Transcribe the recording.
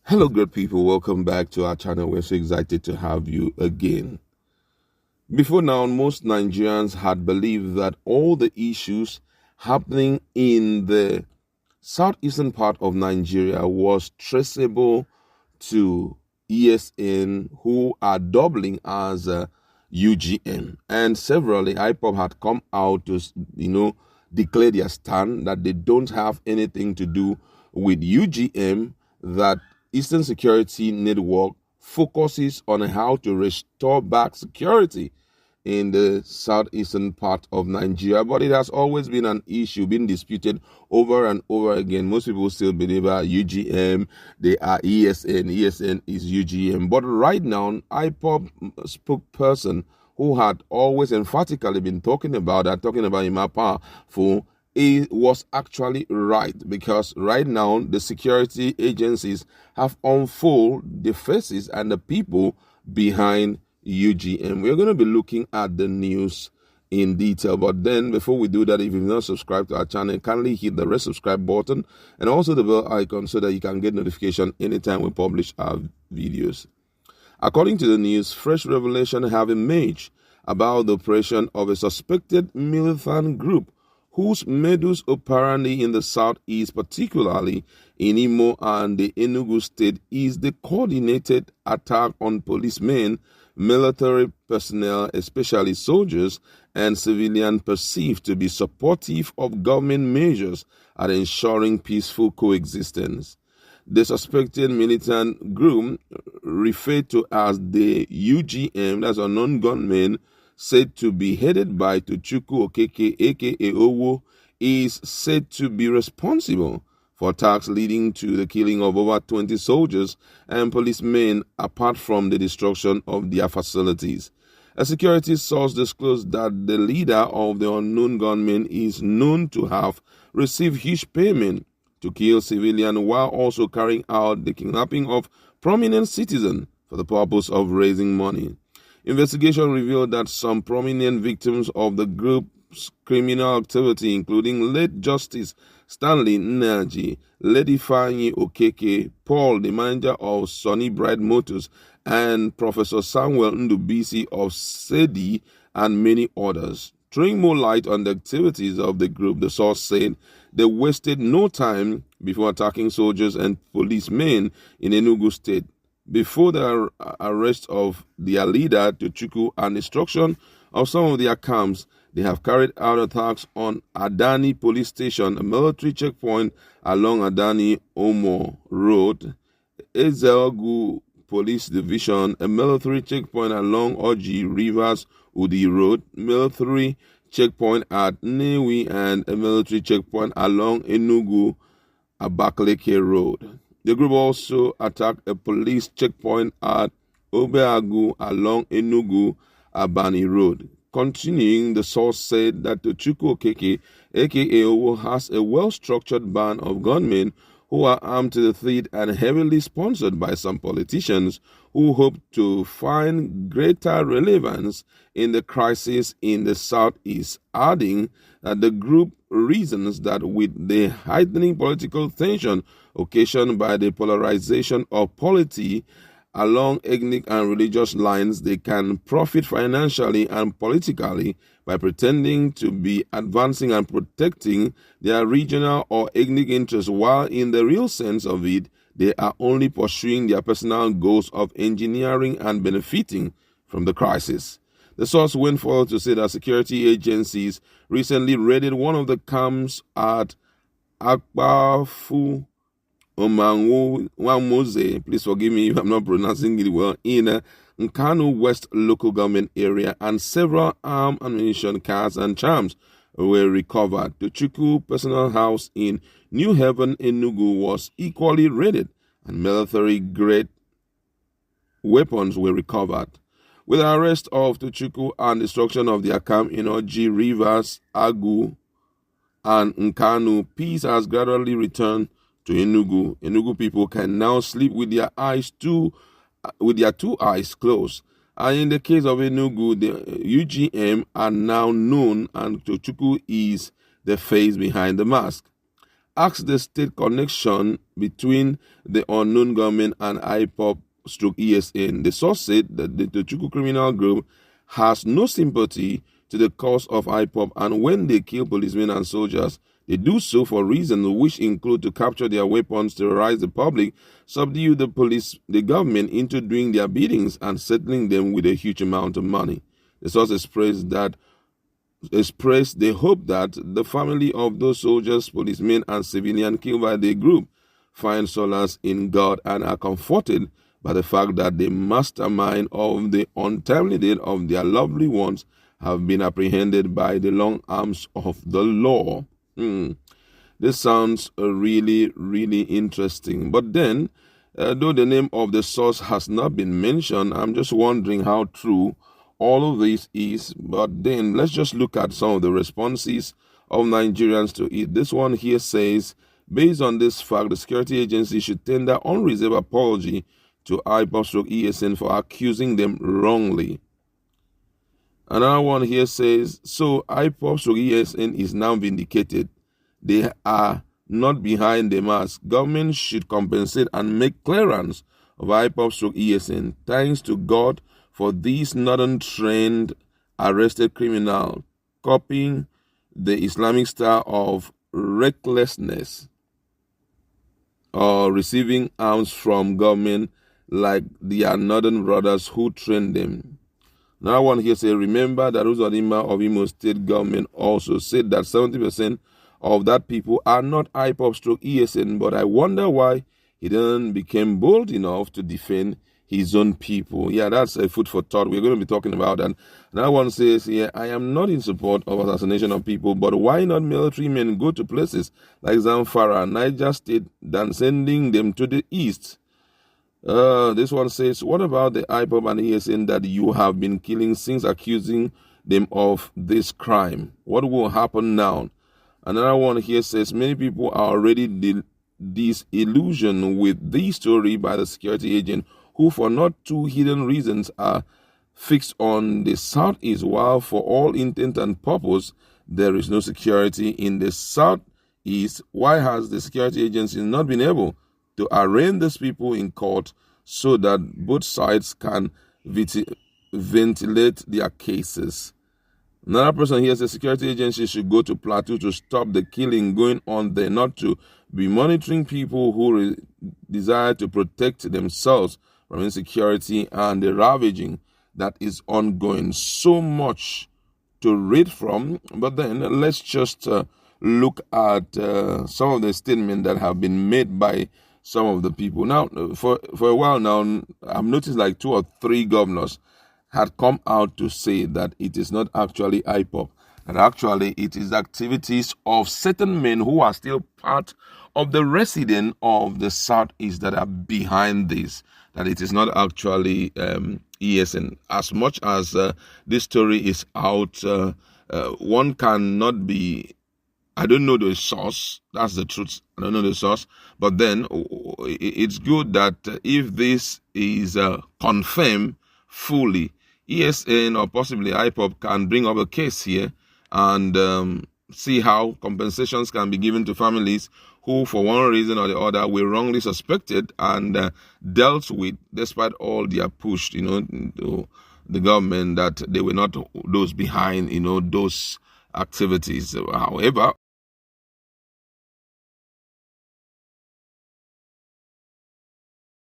Hello, good people. Welcome back to our channel. We're so excited to have you again. Before now, most Nigerians had believed that all the issues happening in the southeastern part of Nigeria was traceable to ESN, who are doubling as UGM. And severally, IPOB had come out to, declare their stand that they don't have anything to do with UGM, that Eastern Security Network focuses on how to restore back security in the southeastern part of Nigeria, but it has always been an issue, been disputed over and over again. Most people still believe UGM, they are ESN, ESN is UGM. But right now, IPOB spokesperson who had always emphatically been talking about Imapa for it was actually right, because right now the security agencies have unfolded the faces and the people behind UGM. We're going to be looking at the news in detail, but then before we do that, if you've not subscribed to our channel, kindly hit the red subscribe button and also the bell icon so that you can get notification anytime we publish our videos. According to the news, fresh revelations have emerged about the operation of a suspected militant group whose modus operandi in the southeast, particularly in Imo and the Enugu state, is the coordinated attack on policemen, military personnel, especially soldiers and civilians perceived to be supportive of government measures at ensuring peaceful coexistence. The suspected militant group, referred to as the UGM, that's a non-gunman, said to be headed by Tochukwu Okeke, aka Owo, is said to be responsible for attacks leading to the killing of over 20 soldiers and policemen, apart from the destruction of their facilities. A security source disclosed that the leader of the unknown gunmen is known to have received huge payment to kill civilians while also carrying out the kidnapping of prominent citizens for the purpose of raising money. Investigation revealed that some prominent victims of the group's criminal activity, including late Justice Stanley Nnamdi, Lady Fanyi Okeke, Paul, the manager of Sunny Bright Motors, and Professor Samuel Ndubisi of SEDI, and many others. Throwing more light on the activities of the group, the source said they wasted no time before attacking soldiers and policemen in Enugu State. Before the arrest of their leader, Tochukwu, and destruction of some of their camps, they have carried out attacks on Adani Police Station, a military checkpoint along Adani Omo Road, Ezelgu Police Division, a military checkpoint along Oji Rivers Udi Road, military checkpoint at Newi, and a military checkpoint along Enugu Abakaleke Road. The group also attacked a police checkpoint at Obeagu along Enugu Abani Road. Continuing, the source said that Tochukwu Okeke, aka Owo, has a well-structured band of gunmen who are armed to the teeth and heavily sponsored by some politicians who hope to find greater relevance in the crisis in the southeast, adding that the group reasons that with the heightening political tension occasioned by the polarization of polity along ethnic and religious lines, they can profit financially and politically by pretending to be advancing and protecting their regional or ethnic interests, while in the real sense of it, they are only pursuing their personal goals of engineering and benefiting from the crisis. The source went further to say that security agencies recently raided one of the camps at Akpafu Omangwamose, please forgive me if I'm not pronouncing it well, in Nkanu West local government area, and several armed ammunition, cars, and charms were recovered. The Tochukwu personal house in New Haven, Enugu, was equally raided, and military-grade weapons were recovered. With the arrest of Tochukwu and destruction of their camp in Oji Rivers, Agu, and Nkanu, peace has gradually returned to Enugu. Enugu people can now sleep with their two eyes closed. And in the case of Enugu, the UGM are now known, and Tochukwu is the face behind the mask. asked the state connection between the unknown gunman and IPOB/ESN. The source said that the Tochukwu criminal group has no sympathy to the cause of IPOB, and when they kill policemen and soldiers, they do so for reasons which include to capture their weapons, terrorize the public, subdue the government into doing their biddings, and settling them with a huge amount of money. The source expressed the hope that the family of those soldiers, policemen, and civilians killed by the group find solace in God and are comforted by the fact that the mastermind of the untimely death of their lovely ones have been apprehended by the long arms of the law. This sounds really, really interesting. But then, though the name of the source has not been mentioned, I'm just wondering how true all of this is. But then, let's just look at some of the responses of Nigerians to it. This one here says, based on this fact, the security agency should tender unreserved apology to IPOB/ESN for accusing them wrongly. Another one here says, so IPOB/ESN is now vindicated. They are not behind the mask. Government should compensate and make clearance of IPOB/ESN. Thanks to God for these northern trained arrested criminal copying the Islamic style of recklessness or receiving arms from government like their northern brothers who trained them. Now one here say, remember that Uzodinma of Imo State government also said that 70% of that people are not IPOB/ESN, but I wonder why he then became bold enough to defend his own people. Yeah, that's a food for thought. We're going to be talking about that. Another one says here, I am not in support of assassination of people, but why not military men go to places like Zamfara, Niger State, than sending them to the east? This one says, what about the IPOB and ESN that you have been killing since accusing them of this crime? What will happen now? Another one here says, many people are already disillusioned with this story by the security agent who for not two hidden reasons are fixed on the southeast, while for all intent and purpose there is no security in the southeast. Why has the security agency not been able to arraign these people in court so that both sides can ventilate their cases? Another person here says security agencies should go to Plateau to stop the killing going on there, not to be monitoring people who desire to protect themselves from insecurity and the ravaging that is ongoing. So much to read from, but then let's just look at some of the statements that have been made by some of the people. Now, for a while now, I've noticed like 2 or 3 governors had come out to say that it is not actually IPOB, that actually it is activities of certain men who are still part of the resident of the Southeast that are behind this, that it is not actually ESN. As much as this story is out, one cannot be, I don't know the source, that's the truth, I don't know the source, but then it's good that if this is confirmed fully, ESN or possibly IPOB can bring up a case here and see how compensations can be given to families who, for one reason or the other, were wrongly suspected and dealt with, despite all their push, to the government, that they were not those behind, those activities. However,